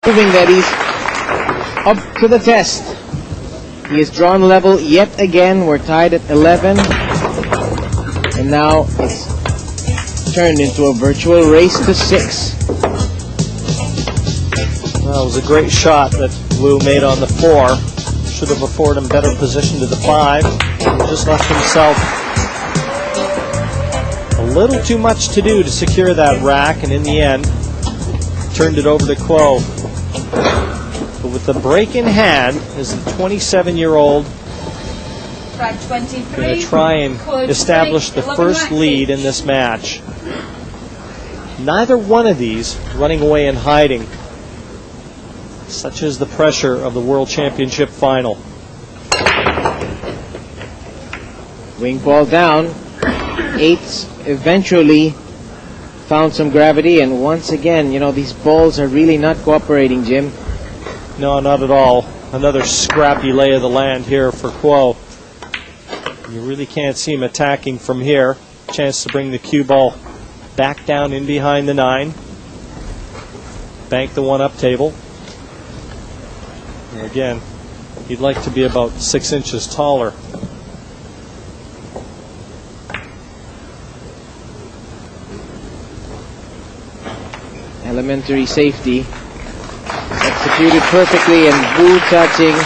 proving that he's up to the test. He has drawn level yet again. We're tied at 11. And now it's turned into a virtual race to 6. Well, it was a great shot that Wu made on the 4. Should have afforded him better position to the 5. He just left himself a little too much to do to secure that rack, and in the end, turned it over to Kuo. But with the break in hand, is the 27-year-old going to try and establish the first lead in this match. Neither one of these running away and hiding. Such is the pressure of the World Championship final. Wing ball down. 8s eventually found some gravity, and once again, you know, these balls are really not cooperating, Jim. No, not at all. Another scrappy lay of the land here for Kuo. You really can't see him attacking from here. Chance to bring the cue ball back down in behind the 9. Bank the 1-up table. And again, he'd like to be about 6 inches taller. Elementary safety. Executed perfectly, and Wu Ching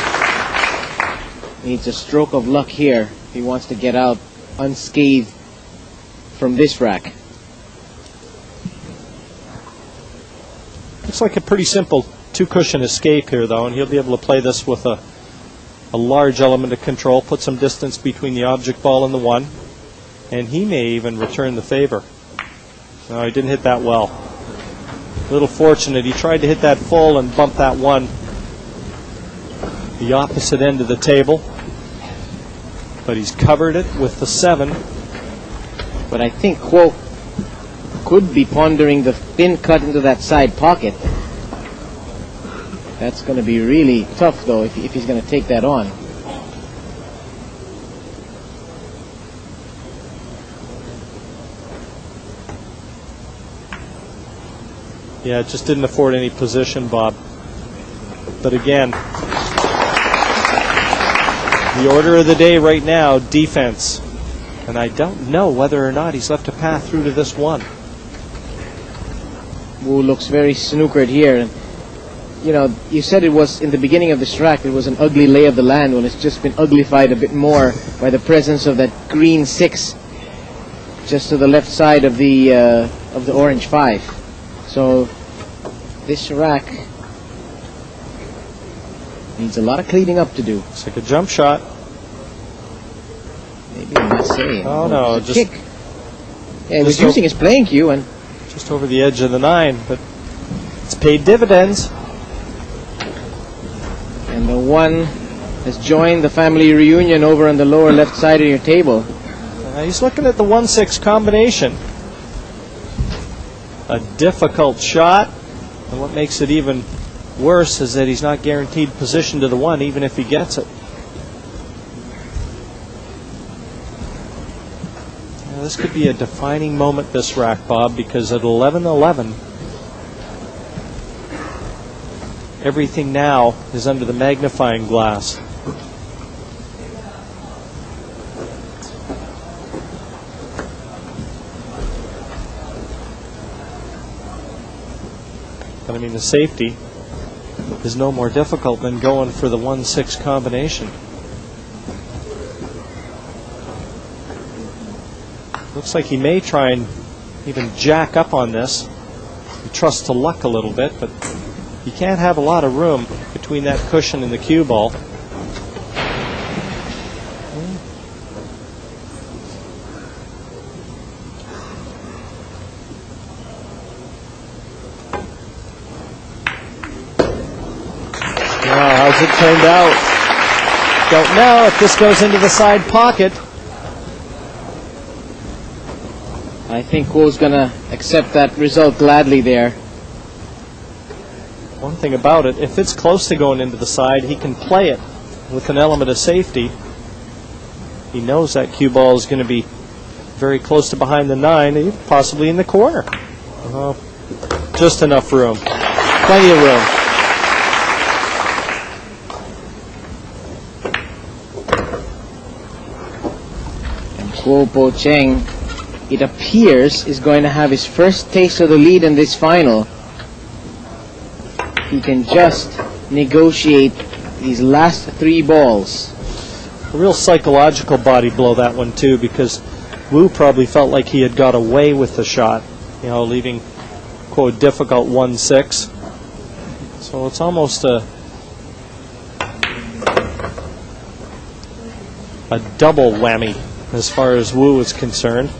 needs a stroke of luck here if he wants to get out unscathed from this rack. Looks like a pretty simple 2-cushion escape here, though, and he'll be able to play this with a large element of control, put some distance between the object ball and the 1, and he may even return the favor. No, he didn't hit that well. A little fortunate. He tried to hit that full and bump that 1 the opposite end of the table, but he's covered it with the 7. But I think Kuo could be pondering the thin cut into that side pocket. That's going to be really tough, though, if he's going to take that on. Yeah, it just didn't afford any position, Bob. But again, the order of the day right now, defense. And I don't know whether or not he's left a path through to this 1. Wu looks very snookered here. And, you know, you said it was, in the beginning of this track, it was an ugly lay of the land. Well, it's just been uglified a bit more by the presence of that green 6 just to the left side of the orange 5. So this rack needs a lot of cleaning up to do. It's like a jump shot. Maybe I'm not saying. Oh no, just kick. Yeah, he was using his playing cue and just over the edge of the 9, but it's paid dividends. And the 1 has joined the family reunion over on the lower left side of your table. He's looking at the 1-6 combination. A difficult shot, and what makes it even worse is that he's not guaranteed position to the 1 even if he gets it. Now, this could be a defining moment, this rack, Bob, because at 11-11 everything now is under the magnifying glass. But I mean, the safety is no more difficult than going for the 1-6 combination. Looks like he may try and even jack up on this and trust to luck a little bit, but you can't have a lot of room between that cushion and the cue ball. How's it turned out? Don't know if this goes into the side pocket. I think Kuo's going to accept that result gladly there. One thing about it, if it's close to going into the side, he can play it with an element of safety. He knows that cue ball is going to be very close to behind the 9, possibly in the corner. Just enough room. Plenty of room. Kuo Cheng, it appears, is going to have his first taste of the lead in this final. He can just negotiate these last 3 balls. A real psychological body blow, that one too, because Wu probably felt like he had got away with the shot, you know, leaving Kuo difficult 1-6. So it's almost a double whammy as far as Wu is concerned.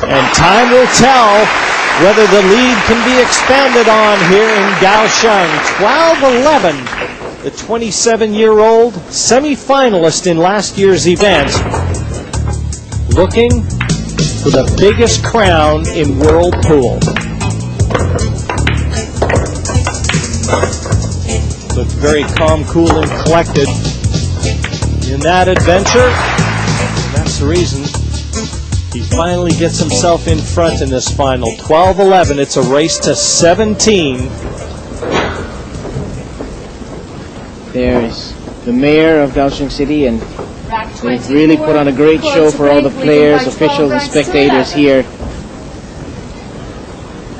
And time will tell whether the lead can be expanded on here in Kaohsiung. 12-11, the 27-year-old semi-finalist in last year's event, looking for the biggest crown in world pool. Looked very calm, cool, and collected in that adventure. And that's the reason he finally gets himself in front in this final. 12-11, it's a race to 17. There's the mayor of Kaohsiung City, and they've really put on a great show for all the players, officials, and spectators here.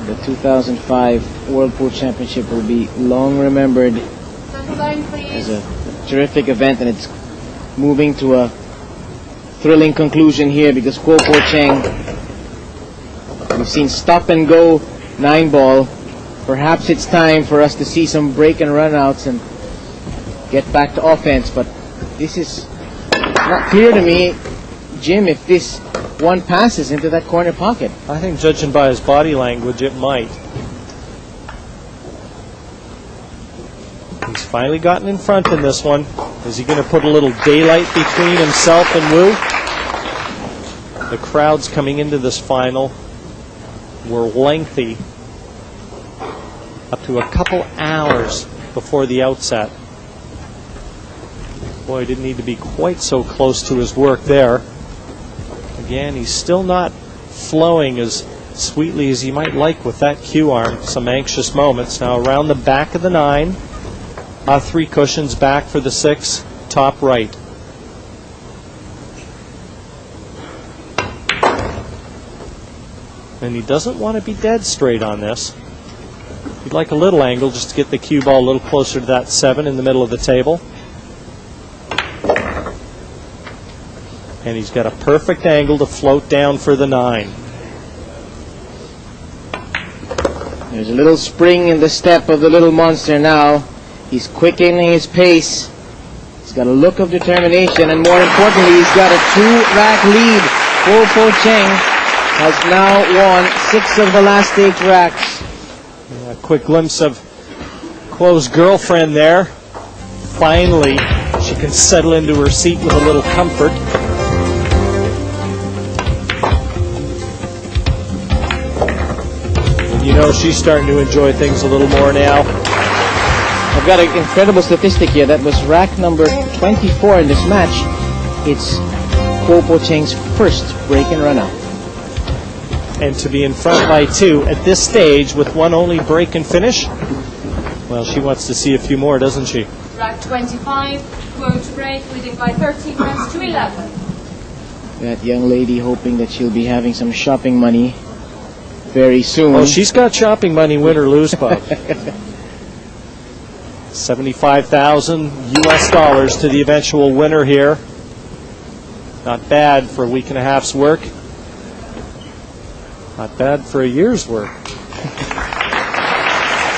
The 2005 World Pool Championship will be long remembered as a terrific event, and it's moving to a thrilling conclusion here because Kuo Cheng, we've seen stop and go 9-ball. Perhaps it's time for us to see some break and run outs and get back to offense, but this is not clear to me, Jim, if this one passes into that corner pocket. I think, judging by his body language, it might. He's finally gotten in front in this one. Is he going to put a little daylight between himself and Wu? The crowds coming into this final were lengthy, up to a couple hours before the outset. Boy, didn't need to be quite so close to his work there. Again, he's still not flowing as sweetly as he might like with that cue arm. Some anxious moments. Now around the back of the 9. 3 cushions back for the 6, top right. And he doesn't want to be dead straight on this. He'd like a little angle just to get the cue ball a little closer to that 7 in the middle of the table. And he's got a perfect angle to float down for the 9. There's a little spring in the step of the little monster now. He's quickening his pace. He's got a look of determination, and more importantly, he's got a 2-rack lead. Kuo Cheng has now won 6 of the last 8 racks. A quick glimpse of Kuo's girlfriend there. Finally, she can settle into her seat with a little comfort. And you know she's starting to enjoy things a little more now. I've got an incredible statistic here. That was rack number 24 in this match. It's Kuo Cheng's first break and run out. And to be in front by 2 at this stage with one only break and finish, well, she wants to see a few more, doesn't she? Rack 25, Kuo to break, leading by 13 runs to 11. That young lady hoping that she'll be having some shopping money very soon. Oh, she's got shopping money, win or lose, Bob. $75,000 US to the eventual winner here. Not bad for a week and a half's work. Not bad for a year's work.